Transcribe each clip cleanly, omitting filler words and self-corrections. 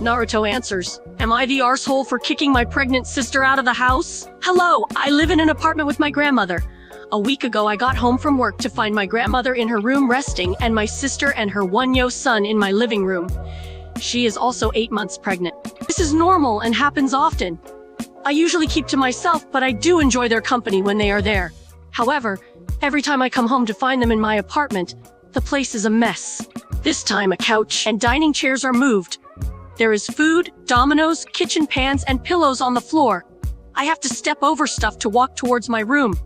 Naruto answers, "Am I the arsehole for kicking my pregnant sister out of the house? Hello, I live in an apartment with my grandmother. A week ago, I got home from work to find my grandmother in her room resting and my sister and her one-year son in my living room. She is also 8 months pregnant. This is normal and happens often. I usually keep to myself, but I do enjoy their company when they are there. However, every time I come home to find them in my apartment, the place is a mess. This time, a couch and dining chairs are moved. There is food, dominoes, kitchen pans, and pillows on the floor. I have to step over stuff to walk towards my room.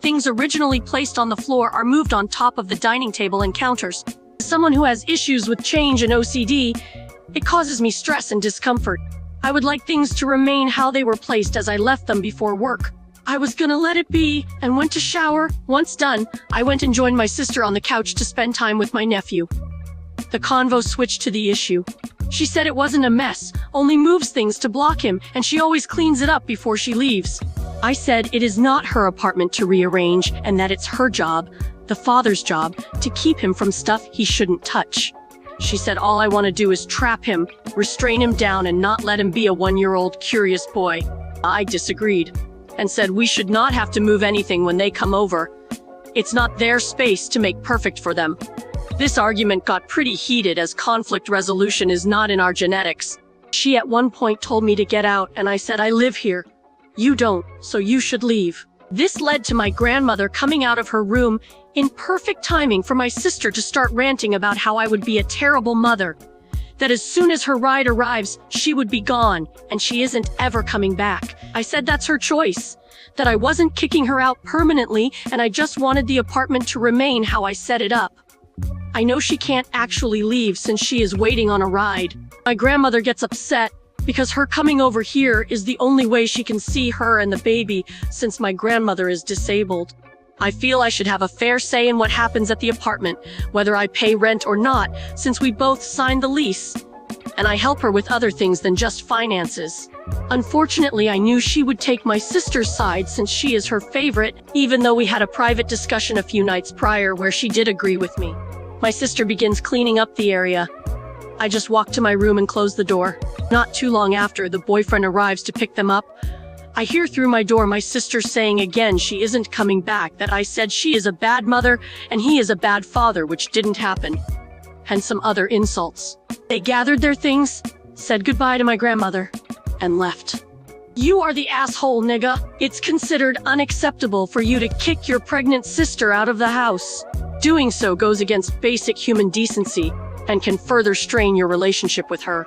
Things originally placed on the floor are moved on top of the dining table and counters. As someone who has issues with change and OCD, it causes me stress and discomfort. I would like things to remain how they were placed as I left them before work. I was gonna let it be and went to shower. Once done, I went and joined my sister on the couch to spend time with my nephew. The convo switched to the issue. She said it wasn't a mess, only moves things to block him, and she always cleans it up before she leaves. I said it is not her apartment to rearrange and that it's her job, the father's job, to keep him from stuff he shouldn't touch. She said all I want to do is trap him, restrain him down, and not let him be a one-year-old curious boy. I disagreed and said we should not have to move anything when they come over. It's not their space to make perfect for them. This argument got pretty heated as conflict resolution is not in our genetics. She at one point told me to get out, and I said I live here. You don't, so you should leave. This led to my grandmother coming out of her room in perfect timing for my sister to start ranting about how I would be a terrible mother. That as soon as her ride arrives, she would be gone, and she isn't ever coming back. I said that's her choice. That I wasn't kicking her out permanently, and I just wanted the apartment to remain how I set it up. I know she can't actually leave since she is waiting on a ride. My grandmother gets upset because her coming over here is the only way she can see her and the baby since my grandmother is disabled. I feel I should have a fair say in what happens at the apartment, whether I pay rent or not, since we both signed the lease. And I help her with other things than just finances. Unfortunately, I knew she would take my sister's side since she is her favorite, even though we had a private discussion a few nights prior where she did agree with me. My sister begins cleaning up the area. I just walk to my room and close the door. Not too long after, the boyfriend arrives to pick them up. I hear through my door my sister saying again she isn't coming back, that I said she is a bad mother and he is a bad father, which didn't happen. And some other insults. They gathered their things, said goodbye to my grandmother, and left. You are the asshole, nigga. It's considered unacceptable for you to kick your pregnant sister out of the house. Doing so goes against basic human decency and can further strain your relationship with her.